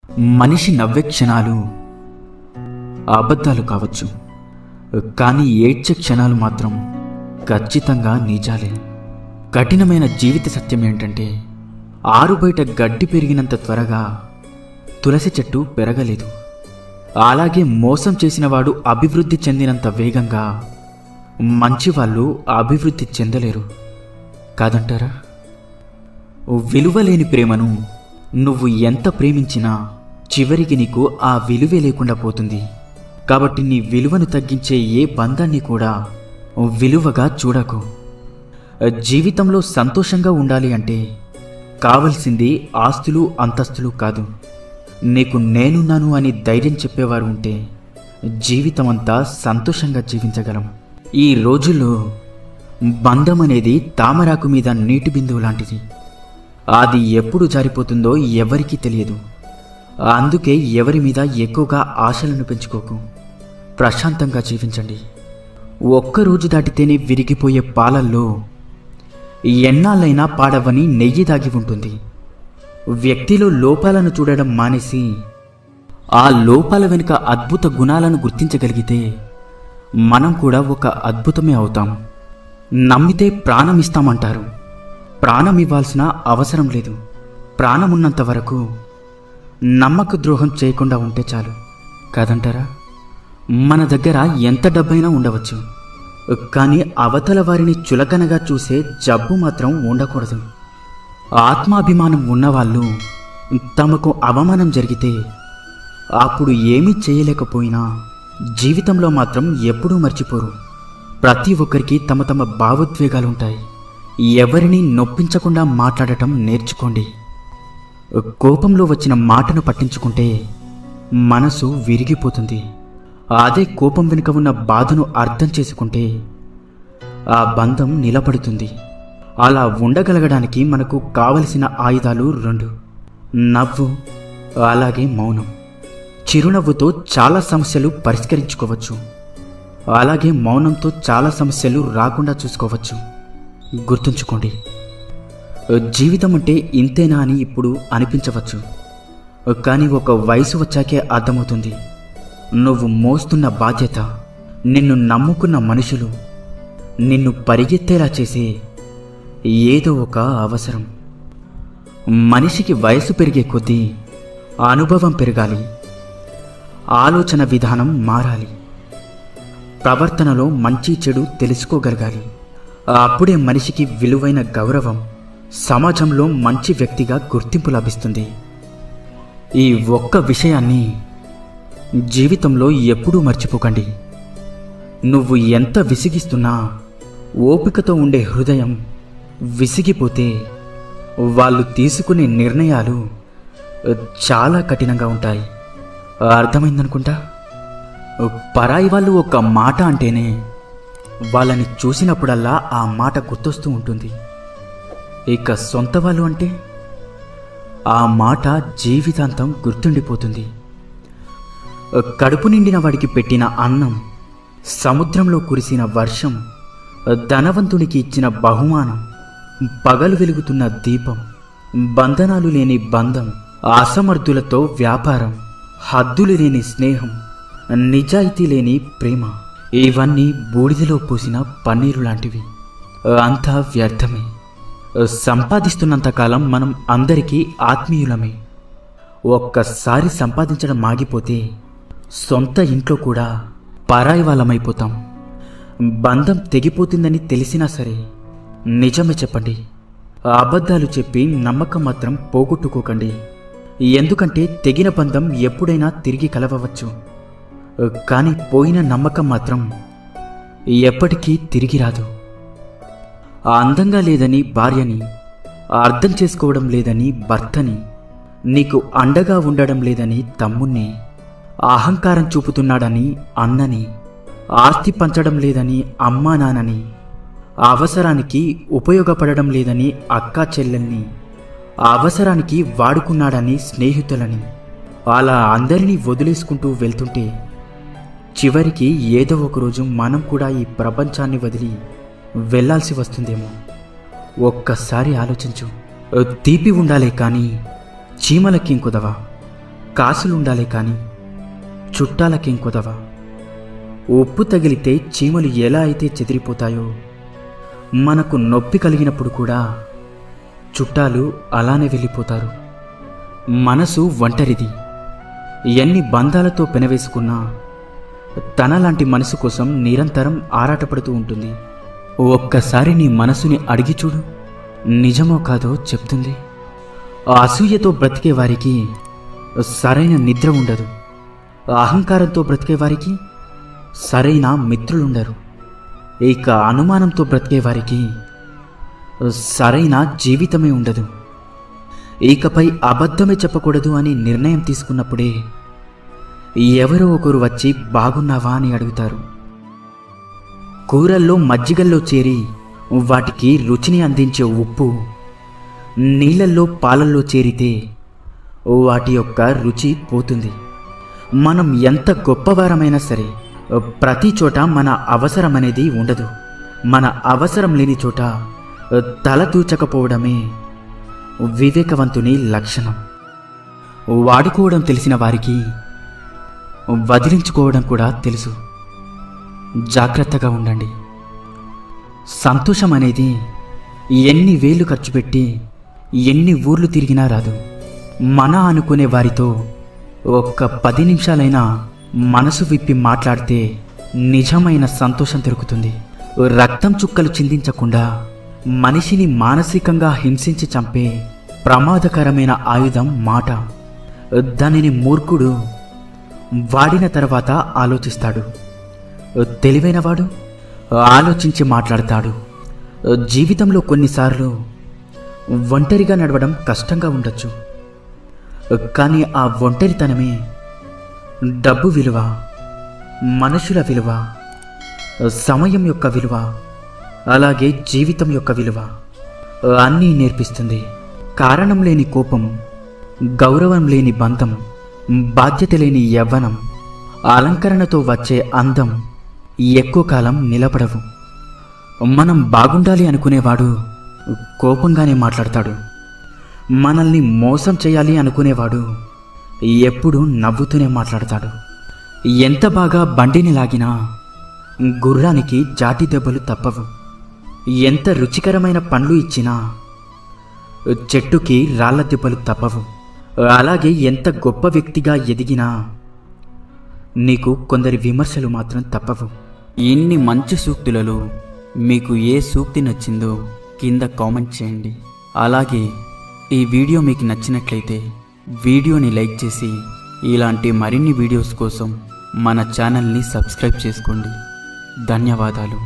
మనిషి నవ్వే క్షణాలు అబద్ధాలు కావచ్చు, కానీ ఏడ్చే క్షణాలు మాత్రం ఖచ్చితంగా నిజాలే. కఠినమైన జీవిత సత్యం ఏంటంటే, ఆరుబయట గడ్డి పెరిగినంత త్వరగా తులసి చెట్టు పెరగలేదు. అలాగే మోసం చేసినవాడు అభివృద్ధి చెందినంత వేగంగా మంచివాళ్ళు అభివృద్ధి చెందలేరు కాదంటారా? విలువలేని ప్రేమను నువ్వు ఎంత ప్రేమించినా చివరికి నీకు ఆ విలువే లేకుండా పోతుంది. కాబట్టి నీ విలువను తగ్గించే ఏ బంధాన్ని కూడా విలువగా చూడకు. జీవితంలో సంతోషంగా ఉండాలి అంటే కావలసింది ఆస్తులు అంతస్తులు కాదు. నీకు నేనున్నాను అని ధైర్యం చెప్పేవారు ఉంటే జీవితమంతా సంతోషంగా జీవించగలం. ఈ రోజుల్లో బంధం అనేది తామరాకు మీద నీటి బిందువు లాంటిది. అది ఎప్పుడు జారిపోతుందో ఎవరికీ తెలియదు. అందుకే ఎవరి మీద ఎక్కువగా ఆశలను పెంచుకోకు. ప్రశాంతంగా జీవించండి. ఒక్కరోజు దాటితేనే విరిగిపోయే పాలల్లో ఎన్నాళ్ళైనా పాడవని నెయ్యి దాగి ఉంటుంది. వ్యక్తిలో లోపాలను చూడడం మానేసి ఆ లోపాల వెనుక అద్భుత గుణాలను గుర్తించగలిగితే మనం కూడా ఒక అద్భుతమే అవుతాం. నమ్మితే ప్రాణం ఇస్తామంటారు. ప్రాణం ఇవ్వాల్సిన అవసరం లేదు. ప్రాణమున్నంత వరకు నమ్మక ద్రోహం చేయకుండా ఉంటే చాలు కాదంటారా? మన దగ్గర ఎంత డబ్బైనా ఉండవచ్చు, కానీ అవతల వారిని చులకనగా చూసే జబ్బు మాత్రం ఉండకూడదు. ఆత్మాభిమానం ఉన్నవాళ్ళు తమకు అవమానం జరిగితే అప్పుడు ఏమీ చేయలేకపోయినా జీవితంలో మాత్రం ఎప్పుడూ మర్చిపోరు. ప్రతి ఒక్కరికి తమ తమ భావోద్వేగాలుంటాయి. ఎవరిని నొప్పించకుండా మాట్లాడటం నేర్చుకోండి. కోపంలో వచ్చిన మాటను పట్టించుకుంటే మనసు విరిగిపోతుంది. అదే కోపం వెనుక ఉన్న బాధను అర్థం చేసుకుంటే ఆ బంధం నిలబడుతుంది. అలా ఉండగలగడానికి మనకు కావలసిన ఆయుధాలు 2: నవ్వు, అలాగే మౌనం. చిరునవ్వుతో చాలా సమస్యలు పరిష్కరించుకోవచ్చు, అలాగే మౌనంతో చాలా సమస్యలు రాకుండా చూసుకోవచ్చు. గుర్తుంచుకోండి, జీవితం అంటే ఇంతేనా అని ఇప్పుడు అనిపించవచ్చు, కానీ ఒక వయసు వచ్చాకే అర్థమవుతుంది. నువ్వు మోస్తున్న బాధ్యత, నిన్ను నమ్ముకున్న మనుషులు, నిన్ను పరిగెత్తేలా చేసే ఏదో ఒక అవసరం. మనిషికి వయసు పెరిగే కొద్దీ అనుభవం పెరగాలి, ఆలోచన విధానం మారాలి, ప్రవర్తనలో మంచి చెడు తెలుసుకోగలగాలి. అప్పుడే మనిషికి విలువైన గౌరవం, సమాజంలో మంచి వ్యక్తిగా గుర్తింపు లభిస్తుంది. ఈ ఒక్క విషయాన్ని జీవితంలో ఎప్పుడూ మర్చిపోకండి. నువ్వు ఎంత విసిగిస్తున్నా ఓపికతో ఉండే హృదయం విసిగిపోతే వాళ్ళు తీసుకునే నిర్ణయాలు చాలా కఠినంగా ఉంటాయి. అర్థమైందనుకుంటా. పరాయి వాళ్ళు ఒక మాట అంటేనే వాళ్ళని చూసినప్పుడల్లా ఆ మాట గుర్తొస్తూ ఉంటుంది. ఇక సొంత వాళ్ళు అంటే ఆ మాట జీవితాంతం గుర్తుండిపోతుంది. కడుపు నిండిన వాడికి పెట్టిన అన్నం, సముద్రంలో కురిసిన వర్షం, ధనవంతునికి ఇచ్చిన బహుమానం, పగలు వెలుగుతున్న దీపం, బంధనాలు లేని బంధం, అసమర్థులతో వ్యాపారం, హద్దులు లేని స్నేహం, నిజాయితీ లేని ప్రేమ, ఇవన్నీ బూడిదలో పోసిన పన్నీరు లాంటివి. అంతా వ్యర్థమే. సంపాదిస్తున్నంతకాలం మనం అందరికీ ఆత్మీయులమే. ఒక్కసారి సంపాదించడం ఆగిపోతే సొంత ఇంట్లో కూడా పరాయి వాళ్ళమైపోతాం. బంధం తెగిపోతుందని తెలిసినా సరే నిజమే చెప్పండి. అబద్ధాలు చెప్పి నమ్మకం మాత్రం పోగొట్టుకోకండి. ఎందుకంటే తెగిన బంధం ఎప్పుడైనా తిరిగి కలవవచ్చు, కానీ పోయిన నమ్మకం మాత్రం ఎప్పటికీ తిరిగి రాదు. అందంగా లేదని భార్యని, అర్థం చేసుకోవడం లేదని భర్తని, నీకు అండగా ఉండడం లేదని తమ్ముణ్ణి, అహంకారం చూపుతున్నాడని అన్నని, ఆస్తి పంచడం లేదని అమ్మా నాన్నని, అవసరానికి ఉపయోగపడడం లేదని అక్కా చెల్లెల్ని, అవసరానికి వాడుకున్నాడని స్నేహితులని, అలా అందరినీ వదిలేసుకుంటూ వెళ్తుంటే చివరికి ఏదో ఒకరోజు మనం కూడా ఈ ప్రపంచాన్ని వదిలి వెళ్ళాల్సి వస్తుందేమో. ఒక్కసారి ఆలోచించు. తీపి ఉండాలే కానీ చీమలకేం కుదవా? కాసులుండాలే కాని చుట్టాలకేం కొదవ. ఉప్పు తగిలితే చీమలు ఎలా అయితే చెదిరిపోతాయో, మనకు నొప్పి కలిగినప్పుడు కూడా చుట్టాలు అలానే వెళ్ళిపోతారు. మనసు ఒంటరిది. ఎన్ని బంధాలతో పెనవేసుకున్నా తనలాంటి మనసు కోసం నిరంతరం ఆరాటపడుతూ ఉంటుంది. ఒక్కసారి నీ మనసుని అడిగి చూడు, నిజమో కాదో చెప్తుంది. అసూయతో బ్రతికే వారికి సరైన నిద్ర ఉండదు. అహంకారంతో బ్రతికే వారికి సరైన మిత్రులుండరు. ఇక అనుమానంతో బ్రతికే వారికి సరైన జీవితమే ఉండదు. ఇకపై అబద్ధమే చెప్పకూడదు అని నిర్ణయం తీసుకున్నప్పుడే ఎవరో ఒకరు వచ్చి బాగున్నావా అని అడుగుతారు. కూరల్లో మజ్జిగల్లో చేరి వాటికి రుచిని అందించే ఉప్పు నీళ్ళల్లో పాలల్లో చేరితే వాటి యొక్క రుచి పోతుంది. మనం ఎంత గొప్పవారమైనా సరే ప్రతి చోట మన అవసరం అనేది ఉండదు. మన అవసరం లేని చోట తల దూచకపోవడమే వివేకవంతుని లక్షణం. వాడుకోవడం తెలిసిన వారికి వదిలించుకోవడం కూడా తెలుసు. జాగ్రత్తగా ఉండండి. సంతోషం అనేది ఎన్ని వేలు ఖర్చు పెట్టి ఎన్ని ఊర్లు తిరిగినా రాదు. మన అనుకునే వారితో ఒక్క 10 నిమిషాలైనా మనసు విప్పి మాట్లాడితే నిజమైన సంతోషం దొరుకుతుంది. రక్తం చుక్కలు చిందించకుండా మనిషిని మానసికంగా హింసించి చంపే ప్రమాదకరమైన ఆయుధం మాట. దానిని మూర్ఖుడు వాడిన తర్వాత ఆలోచిస్తాడు. తెలివైనవాడు ఆలోచించి మాట్లాడతాడు. జీవితంలో కొన్నిసార్లు ఒంటరిగా నడవడం కష్టంగా ఉండొచ్చు. కానీ ఆ ఒంటరితనమే డబ్బు విలువ, మనుషుల విలువ, సమయం యొక్క విలువ, అలాగే జీవితం యొక్క విలువ అన్నీ నేర్పిస్తుంది. కారణం లేని కోపం, గౌరవం లేని బంధం, బాధ్యత లేని యవ్వనం, అలంకరణతో వచ్చే అందం ఎక్కువ కాలం నిలబడవు. మనం బాగుండాలి అనుకునేవాడు కోపంగానే మాట్లాడతాడు. మనల్ని మోసం చేయాలి అనుకునేవాడు ఎప్పుడూ నవ్వుతూనే మాట్లాడతాడు. ఎంత బాగా బండిని లాగినా గుర్రానికి జాటి దెబ్బలు తప్పవు. ఎంత రుచికరమైన పండ్లు ఇచ్చినా చెట్టుకి రాళ్ల దెబ్బలు తప్పవు. అలాగే ఎంత గొప్ప వ్యక్తిగా ఎదిగినా నీకు కొందరి విమర్శలు మాత్రం తప్పవు. ఇన్ని మంచి సూక్తులలో మీకు ఏ సూక్తి నచ్చిందో కింద కామెంట్ చేయండి. అలాగే ఈ వీడియో మీకు నచ్చినట్లయితే వీడియోని లైక్ చేసి ఇలాంటి మరిన్ని వీడియోస్ కోసం మన ఛానల్ని సబ్స్క్రైబ్ చేసుకోండి. ధన్యవాదాలు.